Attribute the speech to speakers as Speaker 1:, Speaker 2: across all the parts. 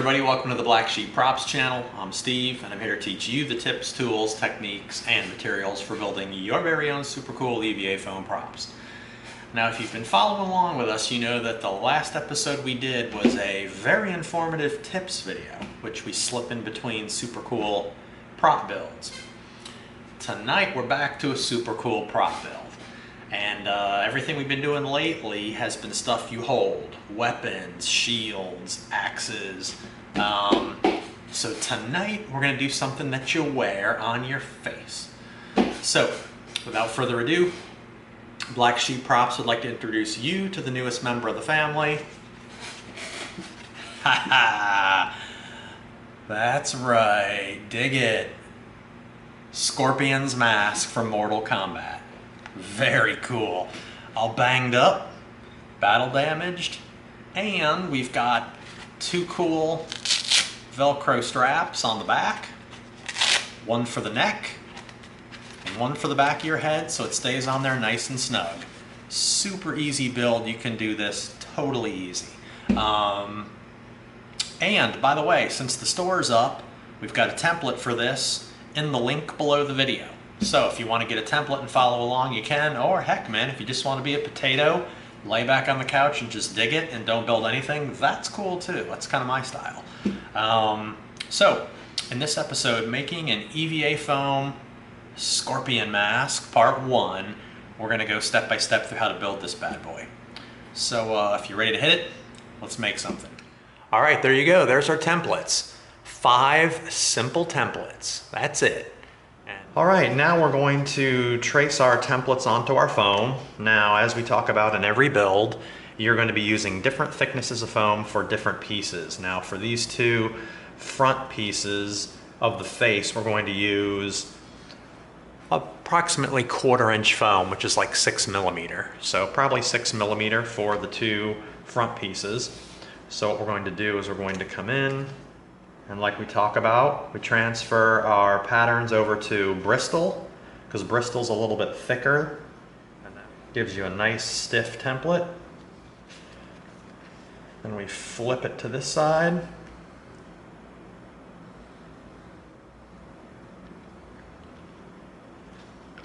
Speaker 1: everybody, welcome to the Black Sheep Props channel. I'm Steve and I'm here to teach you the tips, tools, techniques, and materials for building your very own super cool EVA foam props. Now if you've been following along with us, you know that the last episode we did was a very informative tips video, which we slip in between super cool prop builds. Tonight we're back to a super cool prop build. And everything we've been doing lately has been stuff you hold. Weapons, shields, axes. So tonight we're going to do something that you wear on your face. So without further ado, Black Sheep Props would like to introduce you to the newest member of the family. Ha That's right, dig it. Scorpion's Mask from Mortal Kombat. Very cool. All banged up, battle damaged, and we've got two cool Velcro straps on the back. One for the neck and one for the back of your head so it stays on there nice and snug. Super easy build. You can do this totally easy. And by the way, since the store's up, we've got a template for this in the link below the video. So if you want to get a template and follow along, you can. Or heck, man, if you just want to be a potato, lay back on the couch and just dig it and don't build anything, that's cool too. That's kind of my style. So in this episode, making an EVA foam Scorpion Mask, part 1, we're going to go step by step through how to build this bad boy. So if you're ready to hit it, let's make something. All right, there you go. There's our templates. 5 simple templates. That's it. All right, now we're going to trace our templates onto our foam. Now, as we talk about in every build, you're going to be using different thicknesses of foam for different pieces. Now, for these two front pieces of the face, we're going to use approximately 1/4 inch foam, which is like 6 millimeter. So probably 6 millimeter for the two front pieces. So what we're going to do is we're going to come in, and like we talk about, we transfer our patterns over to Bristol, because Bristol's a little bit thicker, and that gives you a nice stiff template. Then we flip it to this side.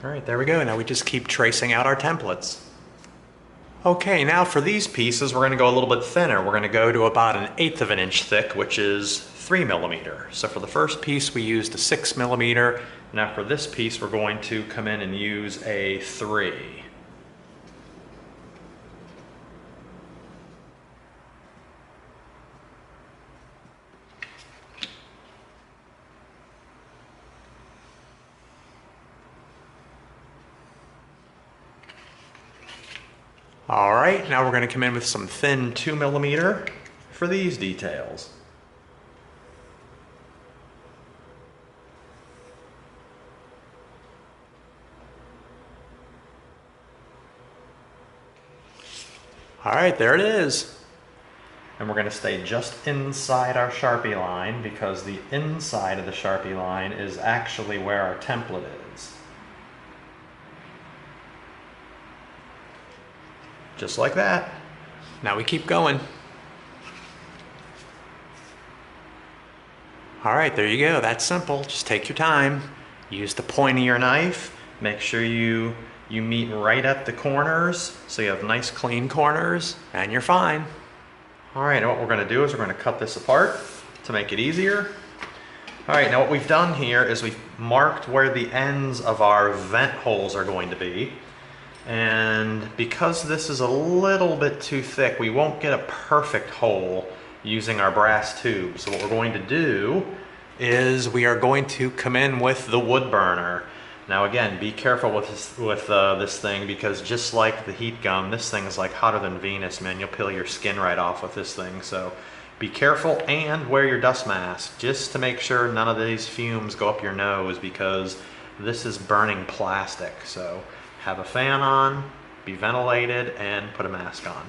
Speaker 1: All right, there we go. Now we just keep tracing out our templates. Okay, now for these pieces, we're going to go a little bit thinner. We're going to go to about 1/8 of an inch thick, which is 3 millimeter. So for the first piece, we used a 6 millimeter. Now for this piece, we're going to come in and use a 3. All right, now we're going to come in with some thin 2 millimeter for these details. All right, there it is. And we're going to stay just inside our Sharpie line because the inside of the Sharpie line is actually where our template is. Just like that. Now we keep going. All right, there you go. That's simple. Just take your time. Use the point of your knife. Make sure you meet right at the corners so you have nice clean corners and you're fine. All right, now what we're going to do is we're going to cut this apart to make it easier. All right, now what we've done here is we've marked where the ends of our vent holes are going to be. And because this is a little bit too thick, we won't get a perfect hole using our brass tube. So what we're going to do is we are going to come in with the wood burner. Now again, be careful with this thing, because just like the heat gun, this thing is like hotter than Venus, man. You'll peel your skin right off with this thing. So be careful and wear your dust mask just to make sure none of these fumes go up your nose, because this is burning plastic. So have a fan on, be ventilated, and put a mask on.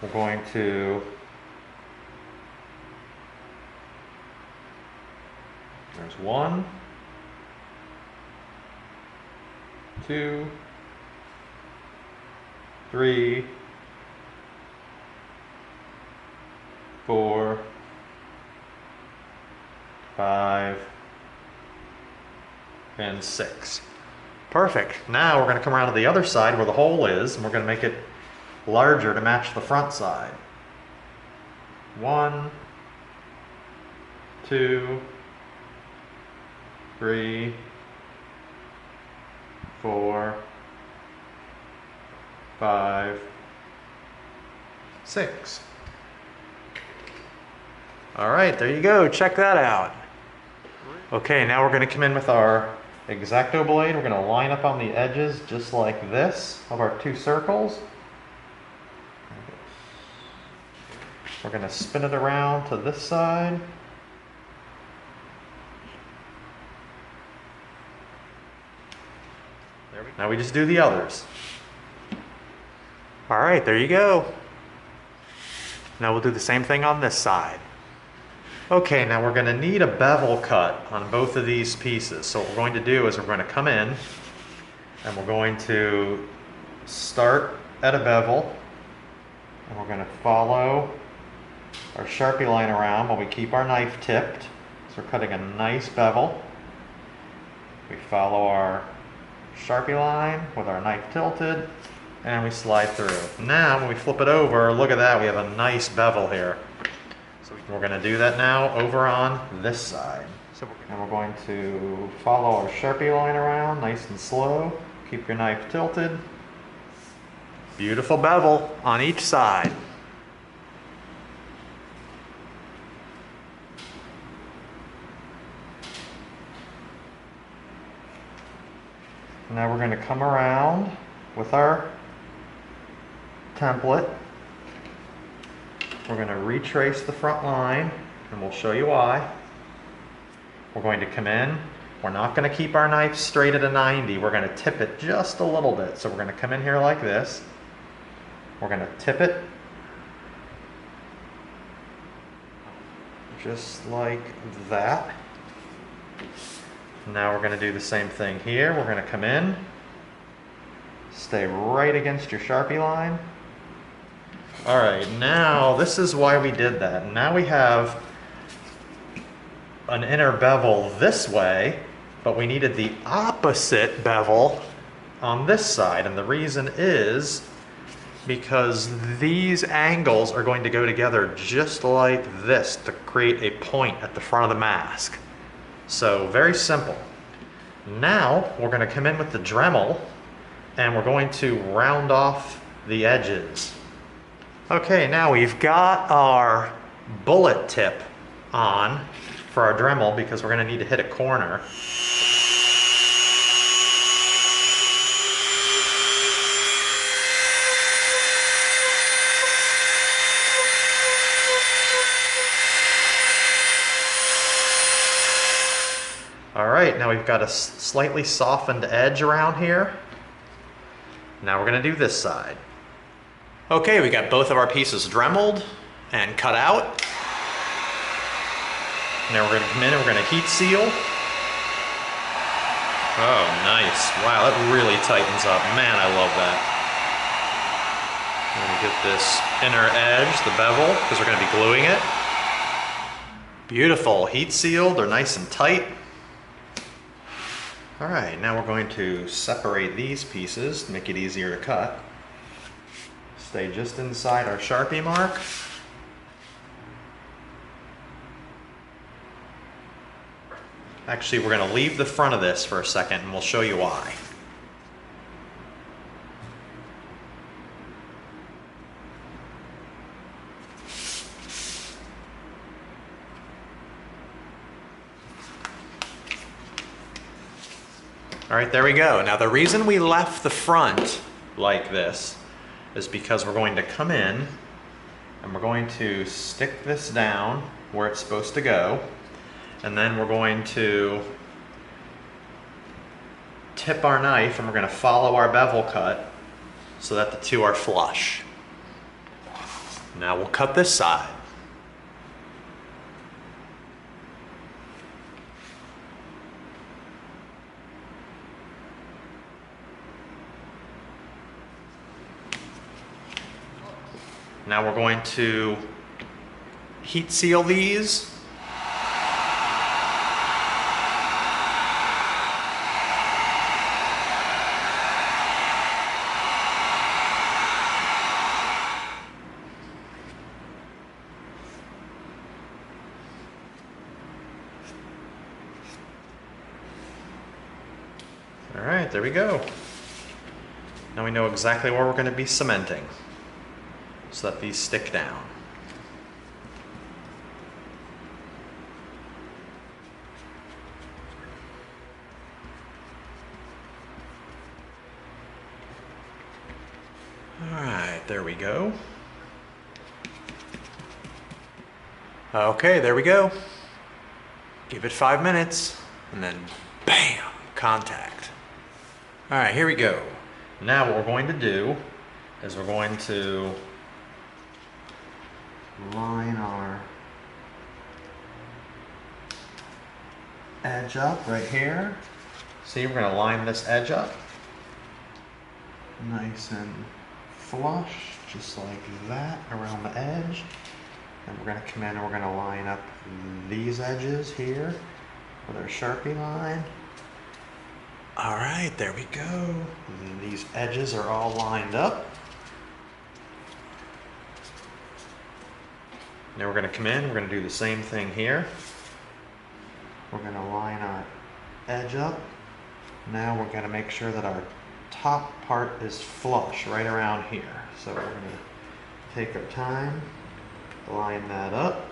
Speaker 1: We're going to there's 1, 2, 3, 4, 5, and 6. Perfect. Now we're going to come around to the other side where the hole is, and we're going to make it larger to match the front side. 1, 2, 3, 4, 5, 6. All right, there you go. Check that out. Okay, now we're going to come in with our X-Acto blade. We're going to line up on the edges just like this of our 2 circles. We're going to spin it around to this side. Now we just do the others. All right, there you go. Now we'll do the same thing on this side. Okay, now we're going to need a bevel cut on both of these pieces. So what we're going to do is we're going to come in and we're going to start at a bevel, and we're going to follow our Sharpie line around while we keep our knife tipped. So we're cutting a nice bevel. We follow our Sharpie line with our knife tilted, and we slide through. Now when we flip it over, look at that, we have a nice bevel here. So we're going to do that now over on this side. So we're going to follow our Sharpie line around nice and slow. Keep your knife tilted. Beautiful bevel on each side. Now we're going to come around with our template. We're going to retrace the front line, and we'll show you why. We're going to come in. We're not going to keep our knife straight at a 90. We're going to tip it just a little bit. So we're going to come in here like this. We're going to tip it just like that. Now we're going to do the same thing here. We're going to come in, stay right against your Sharpie line. All right, now this is why we did that. Now we have an inner bevel this way, but we needed the opposite bevel on this side. And the reason is because these angles are going to go together just like this to create a point at the front of the mask. So very simple. Now we're going to come in with the Dremel, and we're going to round off the edges. Okay, now we've got our bullet tip on for our Dremel because we're going to need to hit a corner. All right, now we've got a slightly softened edge around here. Now we're going to do this side. Okay, we got both of our pieces dremeled and cut out. Now we're going to come in and we're going to heat seal. Oh, nice. Wow, that really tightens up. Man, I love that. We're going to get this inner edge, the bevel, because we're going to be gluing it. Beautiful. Heat sealed. They're nice and tight. All right, now we're going to separate these pieces to make it easier to cut. Stay just inside our Sharpie mark. Actually, we're going to leave the front of this for a second, and we'll show you why. All right, there we go. Now the reason we left the front like this is because we're going to come in and we're going to stick this down where it's supposed to go, and then we're going to tip our knife and we're going to follow our bevel cut so that the two are flush. Now we'll cut this side. Now we're going to heat seal these. there we go. Now we know exactly where we're going to be cementing so that these stick down. Alright, there we go. Okay, there we go. Give it 5 minutes, and then bam, contact. Alright, here we go. Now what we're going to do is we're going to line our edge up right here. See, we're going to line this edge up nice and flush, just like that, around the edge. And we're going to come in and we're going to line up these edges here with our Sharpie line. All right, there we go. And these edges are all lined up. Now we're going to come in, we're going to do the same thing here. We're going to line our edge up. Now we're going to make sure that our top part is flush right around here. So we're going to take our time, line that up.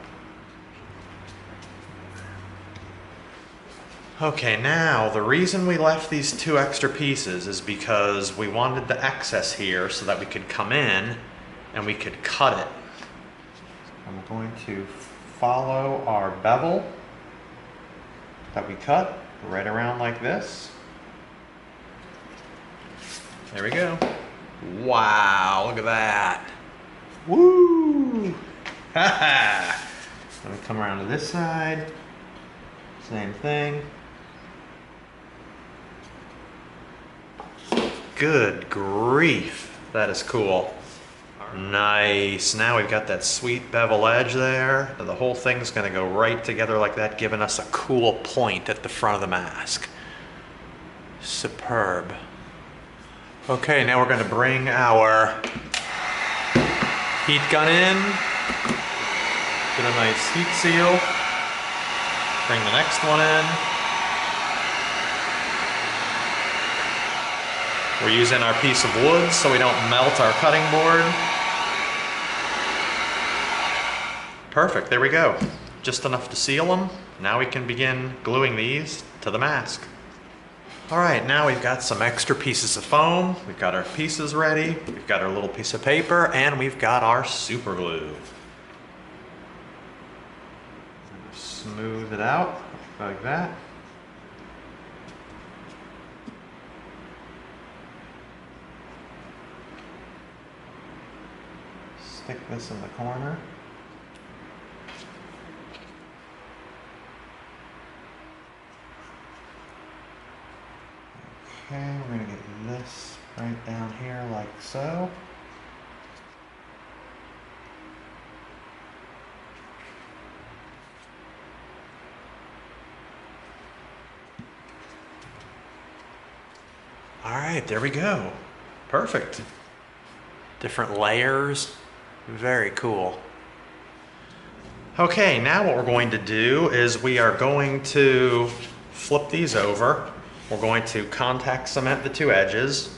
Speaker 1: Okay, now the reason we left these 2 extra pieces is because we wanted the excess here so that we could come in and we could cut it. I'm going to follow our bevel that we cut right around like this. There we go. Wow, look at that. Woo! Ha-ha! Let me come around to this side. Same thing. Good grief, that is cool. Nice, now we've got that sweet bevel edge there. The whole thing's gonna go right together like that, giving us a cool point at the front of the mask. Superb. Okay, now we're gonna bring our heat gun in. Get a nice heat seal. Bring the next one in. We're using our piece of wood so we don't melt our cutting board. Perfect, there we go. Just enough to seal them. Now we can begin gluing these to the mask. All right, now we've got some extra pieces of foam. We've got our pieces ready. We've got our little piece of paper, and we've got our super glue. Smooth it out like that. Stick this in the corner. Okay, we're going to get this right down here like so. All right, there we go. Perfect. Different layers. Very cool. Okay, now what we're going to do is we are going to flip these over. We're going to contact cement the 2 edges.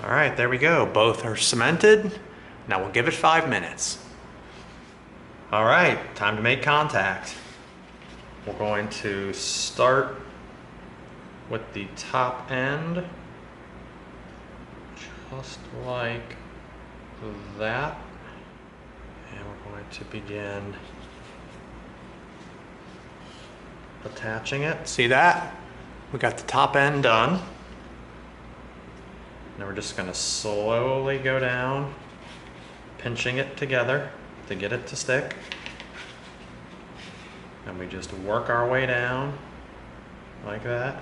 Speaker 1: All right, there we go. Both are cemented. Now we'll give it 5 minutes. All right, time to make contact. We're going to start with the top end, just like that. And we're going to begin attaching it. See that? We got the top end done. Now we're just going to slowly go down, pinching it together to get it to stick. And we just work our way down like that.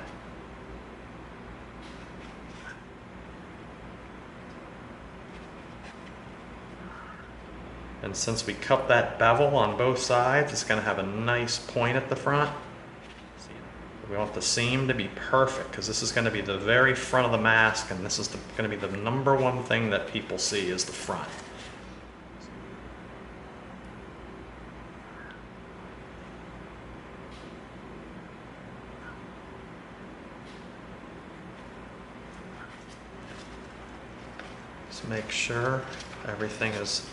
Speaker 1: And since we cut that bevel on both sides, it's going to have a nice point at the front. See, We want the seam to be perfect because this is going to be the very front of the mask, and this is going to be the #1 thing that people see is the front. Just make sure everything is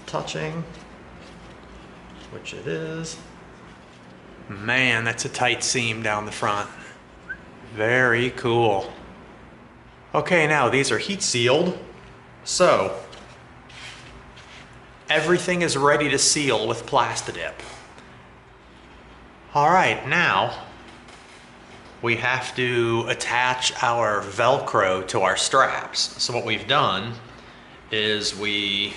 Speaker 1: touching, which it is. Man, that's a tight seam down the front. Very cool. Okay, now these are heat sealed, so everything is ready to seal with Plastidip. All right, now we have to attach our Velcro to our straps. So what we've done is we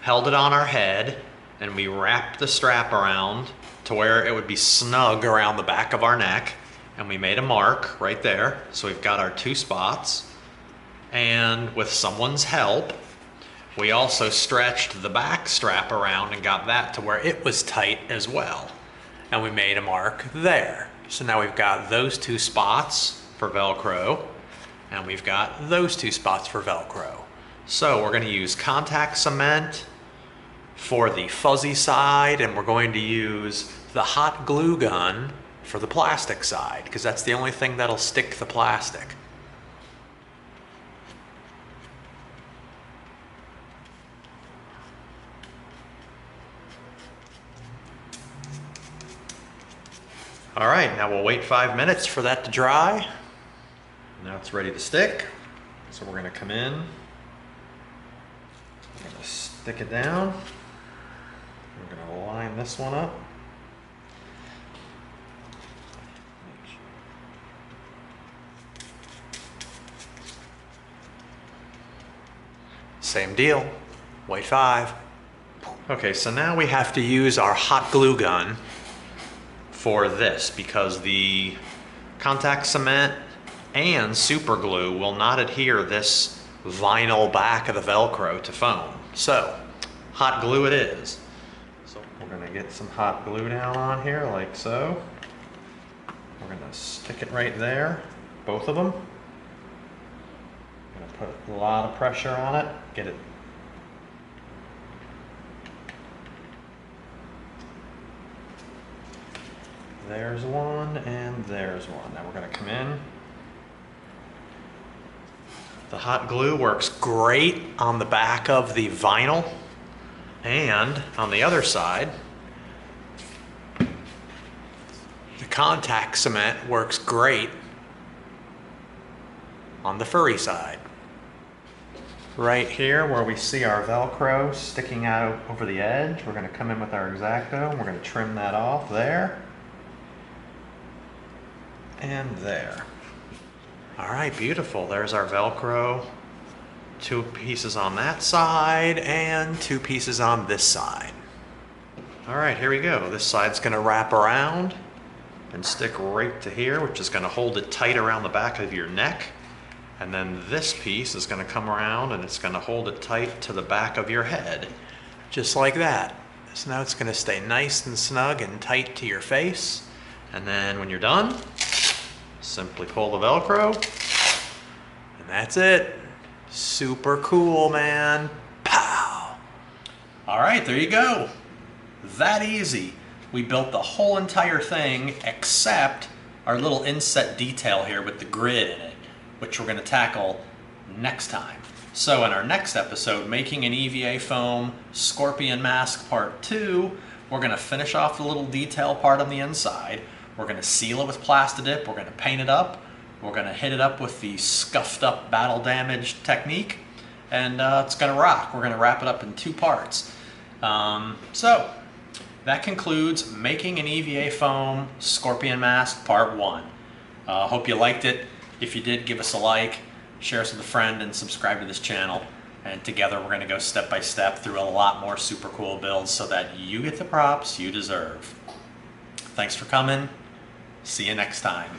Speaker 1: held it on our head and we wrapped the strap around to where it would be snug around the back of our neck, and we made a mark right there. So we've got our 2 spots, and with someone's help, we also stretched the back strap around and got that to where it was tight as well. And we made a mark there. So now we've got those 2 spots for Velcro, and we've got those 2 spots for Velcro. So we're gonna use contact cement for the fuzzy side, and we're going to use the hot glue gun for the plastic side, because that's the only thing that'll stick the plastic. All right, now we'll wait 5 minutes for that to dry. Now it's ready to stick. So we're gonna come in, we're gonna stick it down. We're gonna line this one up. Same deal, wait 5. Okay, so now we have to use our hot glue gun for this because the contact cement and super glue will not adhere this vinyl back of the Velcro to foam. So, hot glue it is. So we're gonna get some hot glue down on here like so. We're gonna stick it right there, both of them. Gonna put a lot of pressure on it, get it. There's one and there's one. Now we're gonna come in. The hot glue works great on the back of the vinyl, and on the other side, the contact cement works great on the furry side. Right here where we see our Velcro sticking out over the edge, we're gonna come in with our X-Acto and we're gonna trim that off there and there. All right, beautiful. There's our Velcro. 2 pieces on that side and 2 pieces on this side. All right, here we go. This side's gonna wrap around and stick right to here, which is gonna hold it tight around the back of your neck. And then this piece is gonna come around and it's gonna hold it tight to the back of your head, just like that. So now it's gonna stay nice and snug and tight to your face. And then when you're done, simply pull the Velcro, and that's it. Super cool, man. Pow! All right, there you go. That easy. We built the whole entire thing except our little inset detail here with the grid in it, which we're gonna tackle next time. So in our next episode, making an EVA foam Scorpion Mask Part 2, we're gonna finish off the little detail part on the inside. We're gonna seal it with Plastidip, we're gonna paint it up, we're gonna hit it up with the scuffed up battle damage technique, and it's gonna rock. We're gonna wrap it up in 2 parts. So that concludes making an EVA foam Scorpion Mask Part 1. Hope you liked it. If you did, give us a like, share us with a friend, and subscribe to this channel. And together we're gonna go step by step through a lot more super cool builds so that you get the props you deserve. Thanks for coming. See you next time.